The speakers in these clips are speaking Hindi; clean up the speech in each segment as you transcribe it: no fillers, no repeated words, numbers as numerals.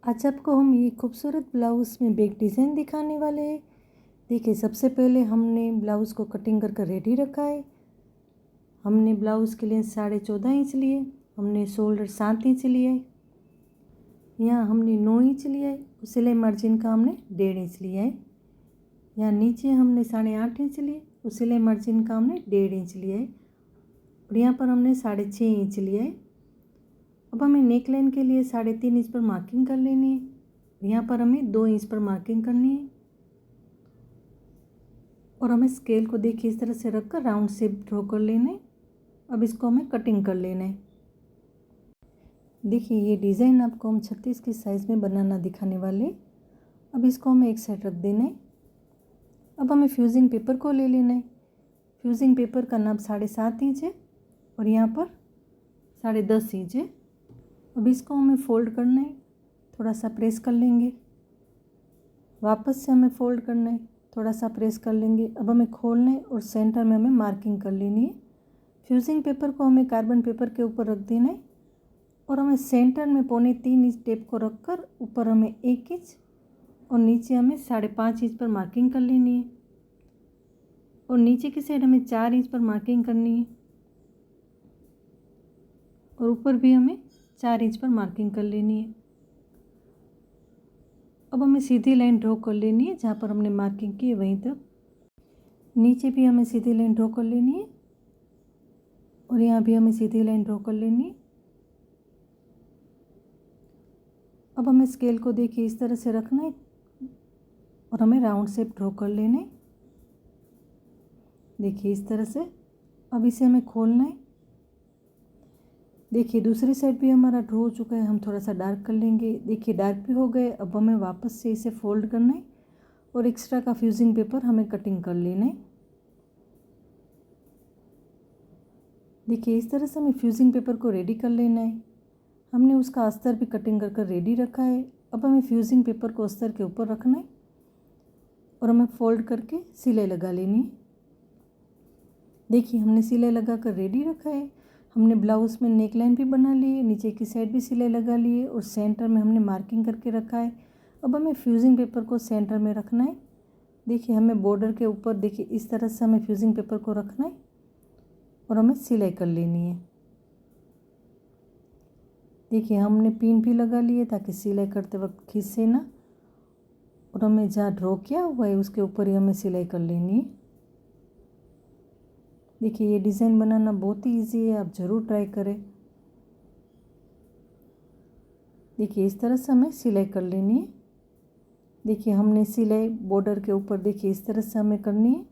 आज आपको हम ये खूबसूरत ब्लाउज़ में बैक डिज़ाइन दिखाने वाले हैं। देखिए, सबसे पहले हमने ब्लाउज़ को कटिंग कर रेडी रखा है। हमने ब्लाउज़ के लिए 14.5 इंच लिए, हमने शोल्डर 7 इंच लिया है, यहाँ हमने 9 इंच लिया है, सिलाई मार्जिन का हमने 1.5 इंच लिया है। यहाँ नीचे हमने 8.5 इंच लिए, उस सिलाई मार्जिन का हमने 1.5 इंच लिया है और यहाँ पर हमने 6.5 इंच लिया है। अब हमें नेक लाइन के लिए 3.5 इंच पर मार्किंग कर लेनी है। यहाँ पर हमें 2 इंच पर मार्किंग करनी है और हमें स्केल को देखिए इस तरह से रखकर राउंड शेप ड्रॉ कर लेना है। अब इसको हमें कटिंग कर लेना है। देखिए, ये डिज़ाइन आपको हम 36 की साइज़ में बनाना दिखाने वाले। अब इसको हमें एक साइड रख देना है। अब हमें फ्यूजिंग पेपर को ले लेना है। फ्यूजिंग पेपर का नाप 7.5 इंच है और यहाँ पर 10.5 इंच है। अब इसको हमें फ़ोल्ड करना है, थोड़ा सा प्रेस कर लेंगे, वापस से हमें फ़ोल्ड करना है, थोड़ा सा प्रेस कर लेंगे। अब हमें खोलना है और सेंटर में हमें मार्किंग कर लेनी है। फ्यूजिंग पेपर को हमें कार्बन पेपर के ऊपर रख देना है और हमें सेंटर में 3.25 इंच टेप को रखकर ऊपर हमें 1 इंच और नीचे हमें 5.5 इंच पर मार्किंग कर लेनी है और नीचे की साइड हमें 4 इंच पर मार्किंग करनी है और ऊपर भी हमें 4 इंच पर मार्किंग कर लेनी है। अब हमें सीधी लाइन ड्रॉ कर लेनी है, जहाँ पर हमने मार्किंग की है वहीं तक। नीचे भी हमें सीधी लाइन ड्रॉ कर लेनी है और यहाँ भी हमें सीधी लाइन ड्रॉ कर लेनी है। अब हमें स्केल को देखिए इस तरह से रखना है और हमें राउंड शेप ड्रॉ कर लेना है। देखिए इस तरह से। अब इसे हमें खोलना है। देखिए दूसरी साइड भी हमारा ड्रॉ हो चुका है, हम थोड़ा सा डार्क कर लेंगे। देखिए डार्क भी हो गए। अब हमें वापस से इसे फोल्ड करना है और एक्स्ट्रा का फ्यूजिंग पेपर हमें कटिंग कर लेना है। देखिए इस तरह से हमें फ्यूजिंग पेपर को रेडी कर लेना है। हमने उसका अस्तर भी कटिंग कर रेडी रखा है। अब हमें फ्यूजिंग पेपर को अस्तर के ऊपर रखना है और हमें फोल्ड करके सिलाई लगा लेनी है। देखिए हमने सिलाई लगा कर रेडी रखा है। हमने ब्लाउज़ में नेक लाइन भी बना ली है, नीचे की साइड भी सिलाई लगा ली है और सेंटर में हमने मार्किंग करके रखा है। अब हमें फ्यूजिंग पेपर को सेंटर में रखना है। देखिए हमें बॉर्डर के ऊपर देखिए इस तरह से हमें फ्यूजिंग पेपर को रखना है और हमें सिलाई कर लेनी है। देखिए हमने पिन भी लगा ली है ताकि सिलाई करते वक्त खींचे ना, और हमें जहाँ ड्रॉ किया हुआ है उसके ऊपर ही हमें सिलाई कर लेनी है। देखिए ये डिज़ाइन बनाना बहुत ही ईजी है, आप ज़रूर ट्राई करें। देखिए इस तरह से हमें सिलाई कर लेनी है। देखिए हमने सिलाई बॉर्डर के ऊपर देखिए इस तरह से हमें करनी है।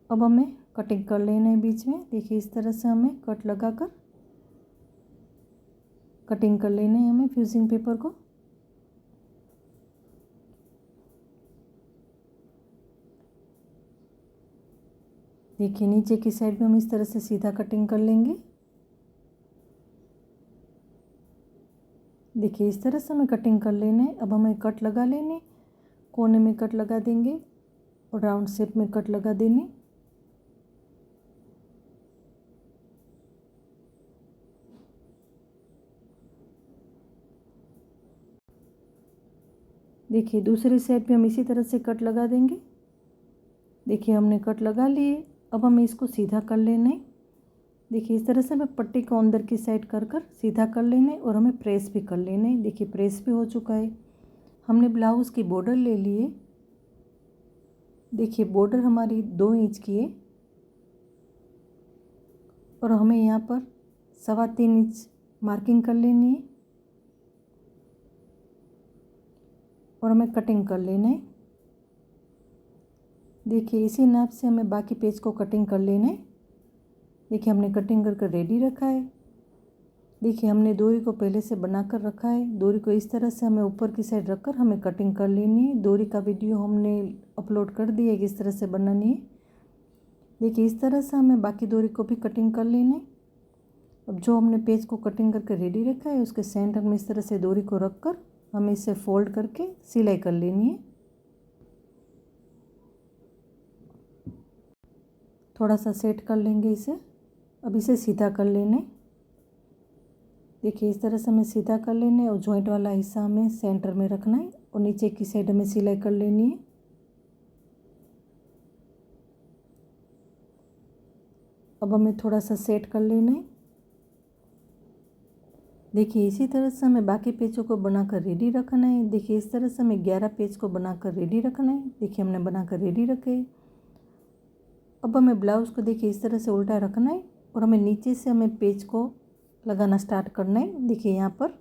अब हमें कटिंग कर लेना है बीच में। देखिए इस तरह से हमें कट लगाकर कटिंग कर लेना है हमें फ्यूजिंग पेपर को। देखिए नीचे की साइड में हम इस तरह से सीधा कटिंग कर लेंगे। देखिए इस तरह से हमें कटिंग कर लेना है। अब हमें कट लगा लेने, कोने में कट लगा देंगे और राउंड शेप में कट लगा देने। देखिए दूसरी साइड पे हम इसी तरह से कट लगा देंगे। देखिए हमने कट लगा लिए। अब हमें इसको सीधा कर लेना है। देखिए इस तरह से हमें पट्टी को अंदर की साइड कर कर सीधा कर लेना है और हमें प्रेस भी कर लेना है। देखिए प्रेस भी हो चुका है। हमने ब्लाउज़ की बॉर्डर ले ली है। देखिए बॉर्डर हमारी 2 इंच की है और हमें यहाँ पर 3.25 इंच मार्किंग कर लेनी है और हमें कटिंग कर लेना है। देखिए इसी नाप से हमें बाकी पेज को कटिंग कर लेना है। देखिए हमने कटिंग कर रेडी रखा है। देखिए हमने डोरी को पहले से बना कर रखा है। डोरी को इस तरह से हमें ऊपर की साइड रखकर हमें कटिंग कर लेनी है। डोरी का वीडियो हमने अपलोड कर दिया है किस तरह से बनानी है। देखिए इस तरह से हमें बाकी डोरी को भी कटिंग कर लेना है। अब जो हमने पेज को कटिंग करके रेडी रखा है उसके सेंटर में इस तरह से डोरी को रख कर हमें इसे फोल्ड करके सिलाई कर लेनी है। थोड़ा सा सेट कर लेंगे इसे। अब इसे सीधा कर लेना है। देखिए इस तरह से हमें सीधा कर लेना है और जॉइंट वाला हिस्सा हमें सेंटर में रखना है और नीचे की साइड हमें सिलाई कर लेनी है। अब हमें थोड़ा सा सेट कर लेना है। देखिए इसी तरह से हमें बाकी पेचों को बनाकर रेडी रखना है। देखिए इस तरह से हमें 11 पेच को बनाकर रेडी रखना है। देखिए हमने बनाकर रेडी रखे। अब हमें ब्लाउज़ को देखिए इस तरह से उल्टा रखना है और हमें नीचे से हमें पेच को लगाना स्टार्ट करना है। देखिए यहाँ पर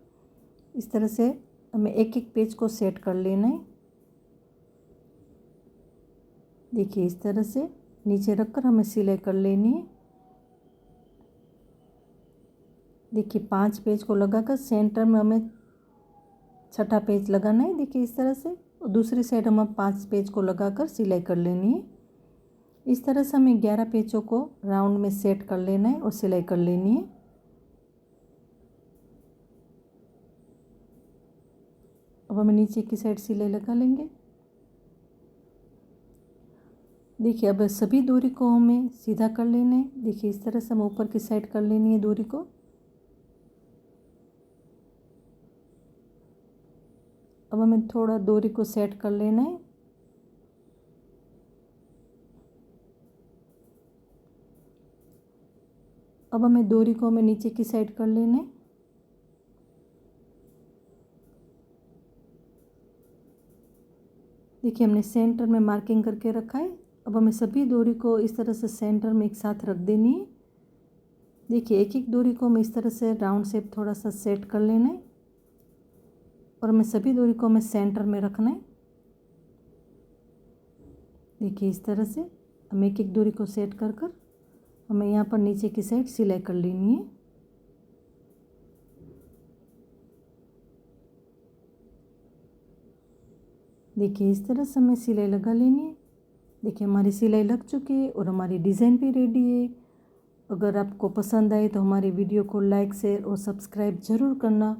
इस तरह से हमें एक एक पेच को सेट कर लेना है। देखिए इस तरह से नीचे रखकर हमें सिलाई कर लेनी है। देखिए 5 पेज को लगाकर सेंटर में हमें छठा पेज लगाना है। देखिए इस तरह से और दूसरी साइड हम 5 पेज को लगाकर सिलाई कर लेनी है। इस तरह से हमें 11 पेचों को राउंड में सेट कर लेना है और सिलाई कर लेनी है। अब हमें नीचे की साइड सिलाई लगा लेंगे। देखिए अब सभी दूरी को हमें सीधा कर लेना है। देखिए इस तरह से हम ऊपर की साइड कर लेनी है दूरी को। अब हमें थोड़ा दूरी को सेट कर लेना है। अब हमें दूरी को हमें नीचे की साइड कर लेना है। देखिए हमने सेंटर में मार्किंग करके रखा है। अब हमें सभी दूरी को इस तरह से सेंटर में एक साथ रख देनी है। देखिए एक एक दूरी को हमें इस तरह से राउंड शेप थोड़ा सा सेट कर लेना है और हमें सभी दूरी को हमें सेंटर में रखना है। देखिए इस तरह से हम एक एक दूरी को सेट कर कर हमें यहाँ पर नीचे की साइड सिलाई कर लेनी है। देखिए इस तरह से हमें सिलाई लगा लेनी है। देखिए हमारी सिलाई लग चुकी है और हमारी डिज़ाइन भी रेडी है। अगर आपको पसंद आए तो हमारी वीडियो को लाइक शेयर और सब्सक्राइब ज़रूर करना।